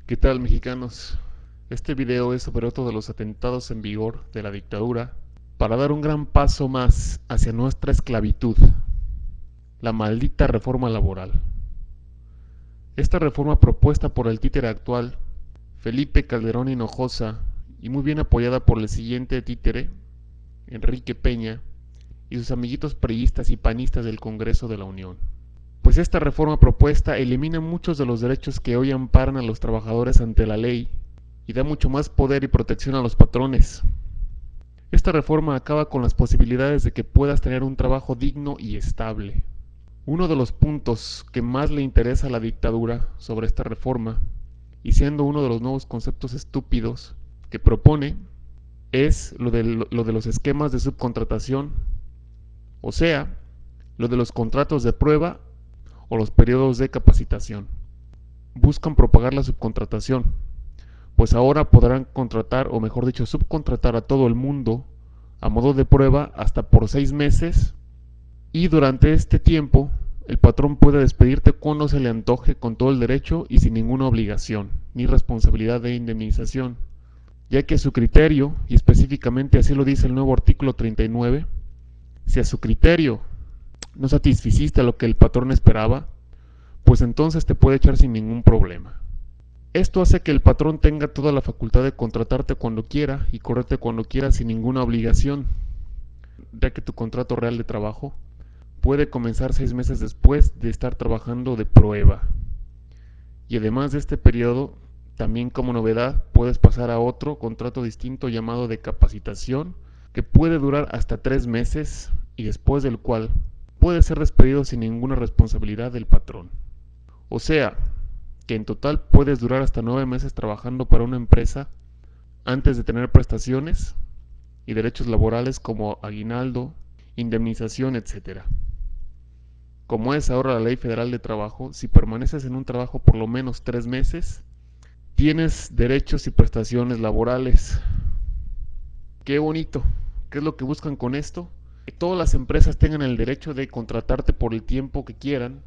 ¿Qué tal, mexicanos? Este video es sobre otro de los atentados en vigor de la dictadura para dar un gran paso más hacia nuestra esclavitud, la maldita reforma laboral. Esta reforma propuesta por el títere actual, Felipe Calderón Hinojosa, y muy bien apoyada por el siguiente títere, Enrique Peña, y sus amiguitos priistas y panistas del Congreso de la Unión. Pues esta reforma propuesta elimina muchos de los derechos que hoy amparan a los trabajadores ante la ley y da mucho más poder y protección a los patrones. Esta reforma acaba con las posibilidades de que puedas tener un trabajo digno y estable. Uno de los puntos que más le interesa a la dictadura sobre esta reforma, y siendo uno de los nuevos conceptos estúpidos que propone, es lo de los esquemas de subcontratación, o sea, lo de los contratos de prueba o los periodos de capacitación. Buscan propagar la subcontratación, pues ahora podrán contratar, o mejor dicho, subcontratar a todo el mundo a modo de prueba hasta por 6 meses, y durante este tiempo el patrón puede despedirte cuando se le antoje con todo el derecho y sin ninguna obligación ni responsabilidad de indemnización, ya que a su criterio, y específicamente así lo dice el nuevo artículo 39, si a su criterio no satisficiste lo que el patrón esperaba, pues entonces te puede echar sin ningún problema. Esto hace que el patrón tenga toda la facultad de contratarte cuando quiera y correrte cuando quiera sin ninguna obligación, ya que tu contrato real de trabajo puede comenzar 6 meses después de estar trabajando de prueba. Y además de este periodo, también como novedad, puedes pasar a otro contrato distinto llamado de capacitación, que puede durar hasta 3 meses y después del cual puedes ser despedido sin ninguna responsabilidad del patrón. O sea, que en total puedes durar hasta 9 meses trabajando para una empresa antes de tener prestaciones y derechos laborales como aguinaldo, indemnización, etc. Como es ahora la Ley Federal de Trabajo, si permaneces en un trabajo por lo menos 3 meses, tienes derechos y prestaciones laborales. Qué bonito. ¿Qué es lo que buscan con esto? Que todas las empresas tengan el derecho de contratarte por el tiempo que quieran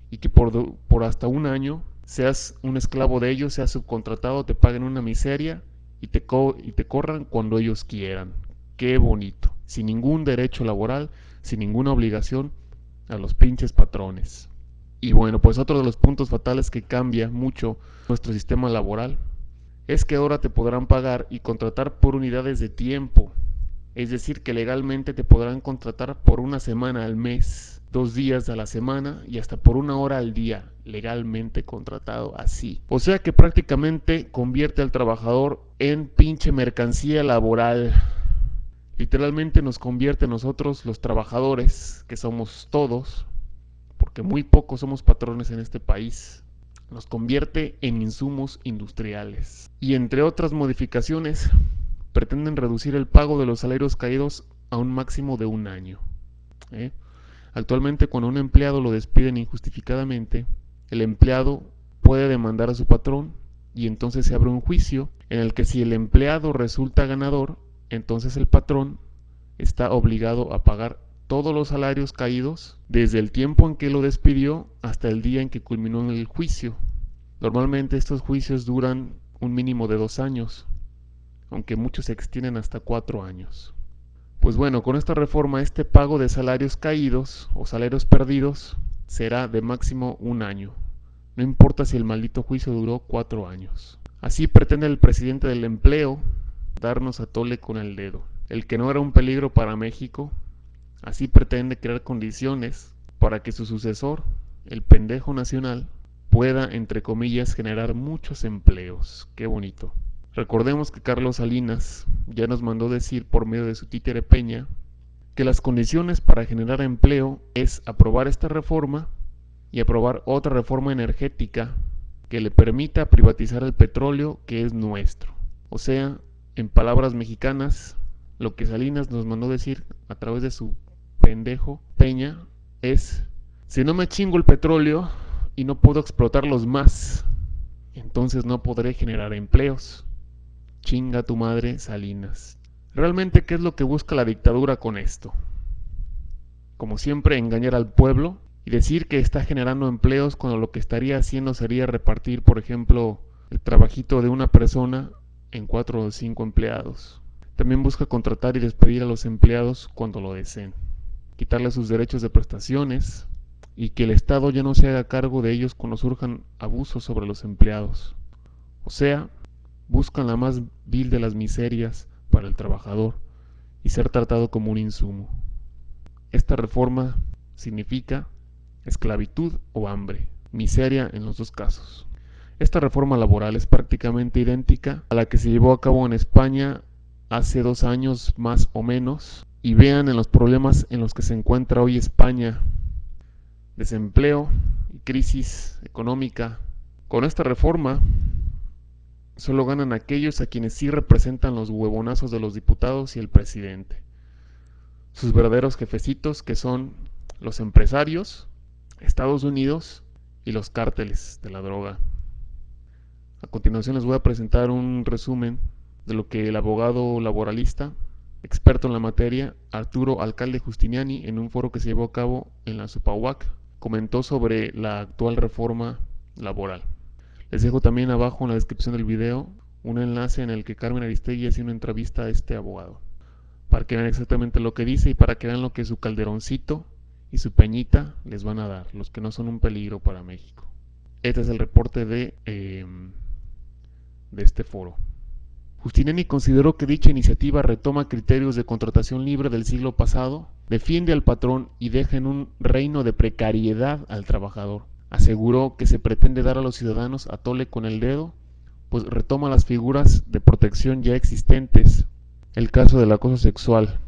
y que por hasta un año seas un esclavo de ellos, seas subcontratado, te paguen una miseria y te corran cuando ellos quieran. Qué bonito. Sin ningún derecho laboral, sin ninguna obligación a los pinches patrones. Y bueno, pues otro de los puntos fatales que cambia mucho nuestro sistema laboral es que ahora te podrán pagar y contratar por unidades de tiempo. Es decir, que legalmente te podrán contratar por una semana al mes, 2 días a la semana y hasta por 1 hora al día, legalmente contratado así. O sea que prácticamente convierte al trabajador en pinche mercancía laboral. Literalmente nos convierte a nosotros, los trabajadores, que somos todos, porque muy pocos somos patrones en este país, nos convierte en insumos industriales. Y entre otras modificaciones, pretenden reducir el pago de los salarios caídos a un máximo de 1 año. Actualmente, cuando un empleado lo despiden injustificadamente, el empleado puede demandar a su patrón y entonces se abre un juicio en el que si el empleado resulta ganador, entonces el patrón está obligado a pagar todos los salarios caídos desde el tiempo en que lo despidió hasta el día en que culminó en el juicio. Normalmente estos juicios duran un mínimo de 2 años, aunque muchos se extienden hasta 4 años. Pues bueno, con esta reforma este pago de salarios caídos o salarios perdidos será de máximo 1 año. No importa si el maldito juicio duró 4 años. Así pretende el presidente del empleo darnos a tole con el dedo. El que no era un peligro para México, así pretende crear condiciones para que su sucesor, el pendejo nacional, pueda, entre comillas, generar muchos empleos. Qué bonito. Recordemos que Carlos Salinas ya nos mandó decir por medio de su títere Peña que las condiciones para generar empleo es aprobar esta reforma y aprobar otra reforma energética que le permita privatizar el petróleo que es nuestro. O sea, en palabras mexicanas, lo que Salinas nos mandó decir a través de su pendejo Peña es: si no me chingo el petróleo y no puedo explotarlos más, entonces no podré generar empleos. Chinga tu madre, Salinas. Realmente, ¿qué es lo que busca la dictadura con esto? Como siempre, engañar al pueblo y decir que está generando empleos cuando lo que estaría haciendo sería repartir, por ejemplo, el trabajito de una persona en 4 o 5 empleados. También busca contratar y despedir a los empleados cuando lo deseen, quitarles sus derechos de prestaciones y que el Estado ya no se haga cargo de ellos cuando surjan abusos sobre los empleados. O sea, buscan la más vil de las miserias para el trabajador y ser tratado como un insumo. Esta reforma significa esclavitud o hambre, miseria en los dos casos. Esta reforma laboral es prácticamente idéntica a la que se llevó a cabo en España hace 2 años más o menos, y vean en los problemas en los que se encuentra hoy España: desempleo y crisis económica. Con esta reforma solo ganan aquellos a quienes sí representan los huevonazos de los diputados y el presidente, sus verdaderos jefecitos, que son los empresarios, Estados Unidos y los cárteles de la droga. A continuación les voy a presentar un resumen de lo que el abogado laboralista, experto en la materia, Arturo Alcalde Justiniani, en un foro que se llevó a cabo en la Supahuac, comentó sobre la actual reforma laboral. Les dejo también abajo en la descripción del video un enlace en el que Carmen Aristegui hace una entrevista a este abogado, para que vean exactamente lo que dice y para que vean lo que su calderoncito y su peñita les van a dar, los que no son un peligro para México. Este es el reporte de este foro. Justiniani consideró que dicha iniciativa retoma criterios de contratación libre del siglo pasado, defiende al patrón y deja en un reino de precariedad al trabajador. Aseguró que se pretende dar a los ciudadanos a tole con el dedo, pues retoma las figuras de protección ya existentes. El caso del acoso sexual,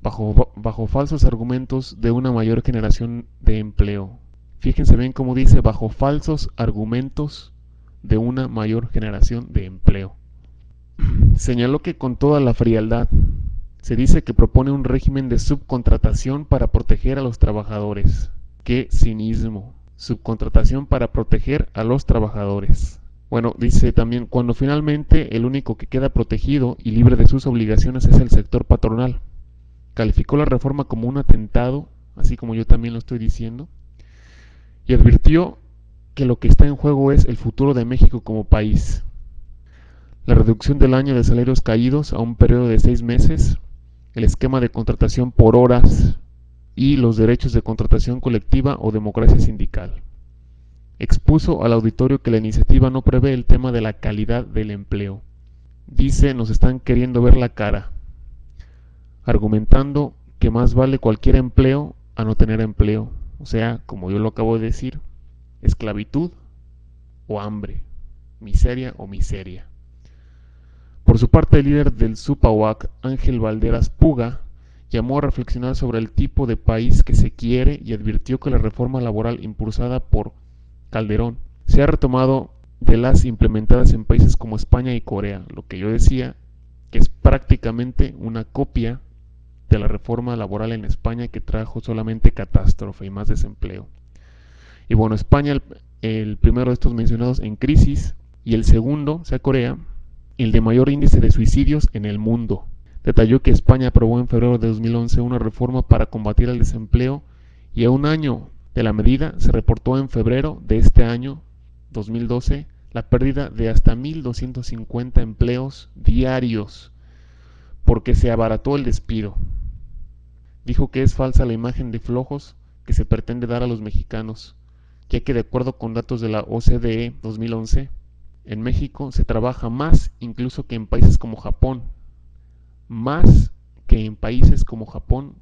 bajo falsos argumentos de una mayor generación de empleo. Fíjense bien cómo dice: bajo falsos argumentos de una mayor generación de empleo. Señaló que con toda la frialdad se dice que propone un régimen de subcontratación para proteger a los trabajadores. ¡Qué cinismo! Subcontratación para proteger a los trabajadores. Bueno, dice también: cuando finalmente el único que queda protegido y libre de sus obligaciones es el sector patronal. Calificó la reforma como un atentado, así como yo también lo estoy diciendo, y advirtió que lo que está en juego es el futuro de México como país. La reducción del año de salarios caídos a un periodo de 6 meses, el esquema de contratación por horas y los derechos de contratación colectiva o democracia sindical. Expuso al auditorio que la iniciativa no prevé el tema de la calidad del empleo. Dice: nos están queriendo ver la cara, argumentando que más vale cualquier empleo a no tener empleo. O sea, como yo lo acabo de decir, esclavitud o hambre, miseria o miseria. Por su parte, el líder del Supahuac, Ángel Valderas Puga, llamó a reflexionar sobre el tipo de país que se quiere y advirtió que la reforma laboral impulsada por Calderón se ha retomado de las implementadas en países como España y Corea, lo que yo decía, que es prácticamente una copia de la reforma laboral en España, que trajo solamente catástrofe y más desempleo. Y bueno, España, el primero de estos mencionados, en crisis, y el segundo, o sea, Corea, el de mayor índice de suicidios en el mundo. Detalló que España aprobó en febrero de 2011 una reforma para combatir el desempleo, y a un año de la medida se reportó en febrero de este año, 2012, la pérdida de hasta 1.250 empleos diarios, porque se abarató el despido. Dijo que es falsa la imagen de flojos que se pretende dar a los mexicanos, ya que de acuerdo con datos de la OCDE 2011, en México se trabaja más incluso que en países como Japón, más que en países como Japón,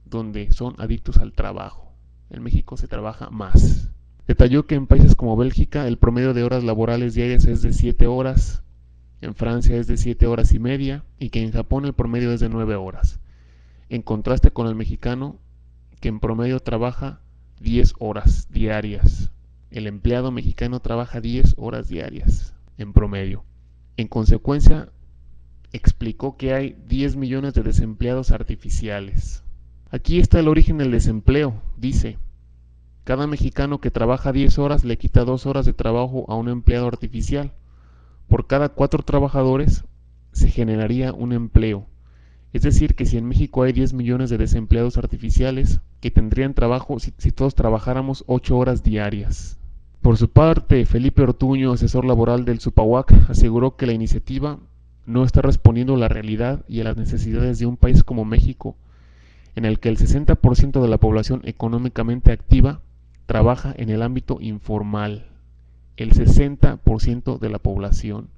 donde son adictos al trabajo. En México se trabaja más. Detalló que en países como Bélgica el promedio de horas laborales diarias es de 7 horas, en Francia es de 7 horas y media, y que en Japón el promedio es de 9 horas, en contraste con el mexicano, que en promedio trabaja 10 horas diarias. El empleado mexicano trabaja 10 horas diarias en promedio. En consecuencia, explicó que hay 10 millones de desempleados artificiales. Aquí está el origen del desempleo, dice: cada mexicano que trabaja 10 horas le quita 2 horas de trabajo a un empleado artificial. Por cada 4 trabajadores se generaría un empleo. Es decir, que si en México hay 10 millones de desempleados artificiales, que tendrían trabajo si todos trabajáramos 8 horas diarias. Por su parte, Felipe Ortuño, asesor laboral del Supahuac, aseguró que la iniciativa no está respondiendo a la realidad y a las necesidades de un país como México, en el que el 60% de la población económicamente activa trabaja en el ámbito informal. El 60% de la población.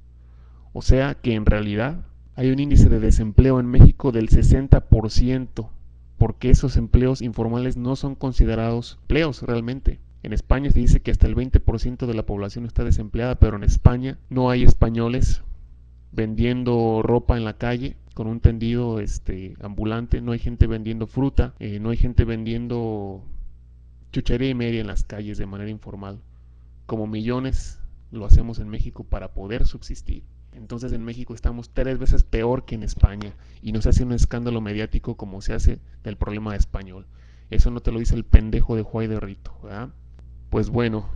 O sea que en realidad hay un índice de desempleo en México del 60%, porque esos empleos informales no son considerados empleos realmente. En España se dice que hasta el 20% de la población está desempleada, pero en España no hay españoles vendiendo ropa en la calle con un tendido ambulante, no hay gente vendiendo fruta, no hay gente vendiendo chuchería y media en las calles de manera informal, como millones lo hacemos en México para poder subsistir. Entonces en México estamos 3 veces peor que en España y no se hace un escándalo mediático como se hace del problema de español. Eso no te lo dice el pendejo de Juárez de Rito, ¿verdad? Pues bueno,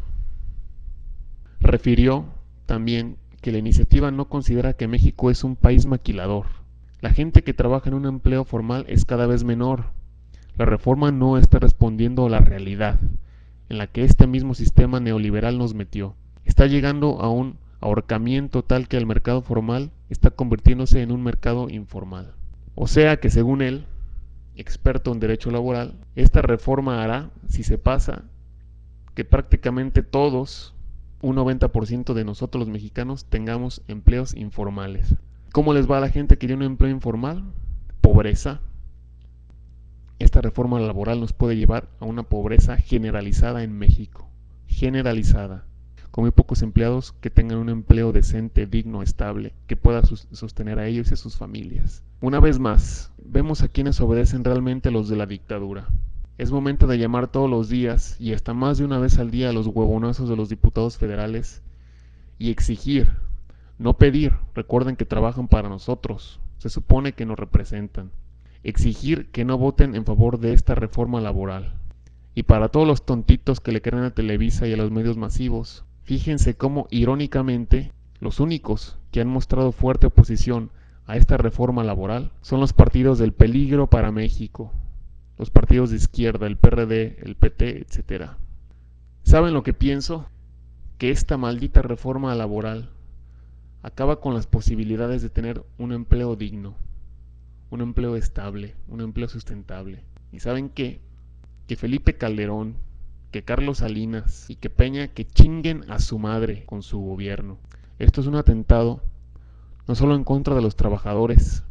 refirió también que la iniciativa no considera que México es un país maquilador. La gente que trabaja en un empleo formal es cada vez menor. La reforma no está respondiendo a la realidad en la que este mismo sistema neoliberal nos metió. Está llegando a un ahorcamiento tal que el mercado formal está convirtiéndose en un mercado informal. O sea que según él, experto en derecho laboral, esta reforma hará, si se pasa, que prácticamente todos, un 90% de nosotros los mexicanos, tengamos empleos informales. ¿Cómo les va a la gente que tiene un empleo informal? Pobreza. Esta reforma laboral nos puede llevar a una pobreza generalizada en México. Generalizada. Con muy pocos empleados que tengan un empleo decente, digno, estable, que pueda sostener a ellos y a sus familias. Una vez más, vemos a quienes obedecen realmente a los de la dictadura. Es momento de llamar todos los días y hasta más de una vez al día a los huevonazos de los diputados federales y exigir, no pedir, recuerden que trabajan para nosotros, se supone que nos representan. Exigir que no voten en favor de esta reforma laboral. Y para todos los tontitos que le creen a Televisa y a los medios masivos, fíjense cómo irónicamente los únicos que han mostrado fuerte oposición a esta reforma laboral son los partidos del peligro para México, los partidos de izquierda, el PRD, el PT, etc. ¿Saben lo que pienso? Que esta maldita reforma laboral acaba con las posibilidades de tener un empleo digno, un empleo estable, un empleo sustentable. ¿Y saben qué? Que Felipe Calderón, que Carlos Salinas y que Peña que chinguen a su madre con su gobierno. Esto es un atentado no solo en contra de los trabajadores,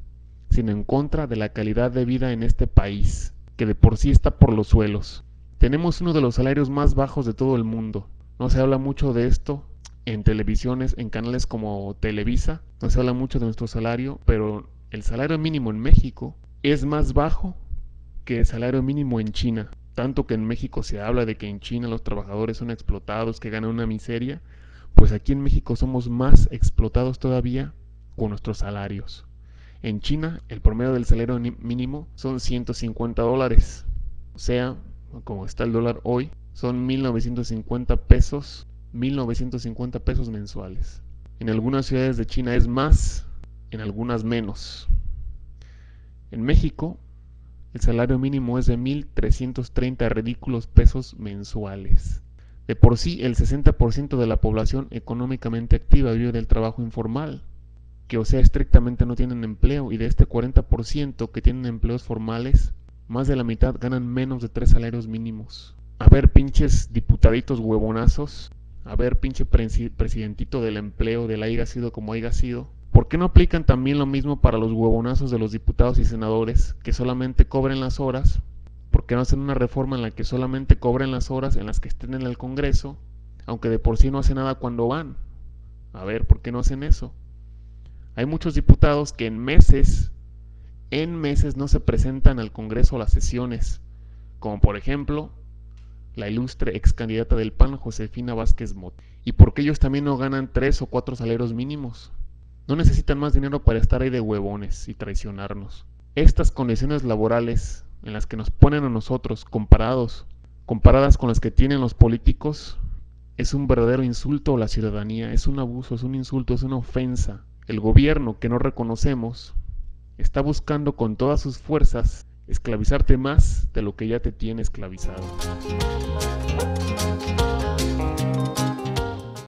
sino en contra de la calidad de vida en este país, que de por sí está por los suelos. Tenemos uno de los salarios más bajos de todo el mundo. No se habla mucho de esto en televisiones, en canales como Televisa, no se habla mucho de nuestro salario, pero el salario mínimo en México es más bajo que el salario mínimo en China. Tanto que en México se habla de que en China los trabajadores son explotados, que ganan una miseria, pues aquí en México somos más explotados todavía con nuestros salarios. En China el promedio del salario mínimo son $150, o sea, como está el dólar hoy, son 1.950 pesos, 1.950 pesos mensuales. En algunas ciudades de China es más, en algunas menos. En México el salario mínimo es de 1.330 ridículos pesos mensuales. De por sí, el 60% de la población económicamente activa vive del trabajo informal, que o sea estrictamente no tienen empleo, y de este 40% que tienen empleos formales, más de la mitad ganan menos de 3 salarios mínimos. A ver, pinches diputaditos huevonazos, a ver, pinche presidentito del empleo, del haya sido como haya sido, ¿por qué no aplican también lo mismo para los huevonazos de los diputados y senadores que solamente cobren las horas? ¿Por qué no hacen una reforma en la que solamente cobren las horas en las que estén en el Congreso, aunque de por sí no hacen nada cuando van? A ver, ¿por qué no hacen eso? Hay muchos diputados que en meses no se presentan al Congreso a las sesiones, como por ejemplo la ilustre ex candidata del PAN, Josefina Vázquez Mota. ¿Y por qué ellos también no ganan 3 o 4 salarios mínimos? No necesitan más dinero para estar ahí de huevones y traicionarnos. Estas condiciones laborales en las que nos ponen a nosotros comparadas con las que tienen los políticos, es un verdadero insulto a la ciudadanía, es un abuso, es un insulto, es una ofensa. El gobierno que no reconocemos está buscando con todas sus fuerzas esclavizarte más de lo que ya te tiene esclavizado.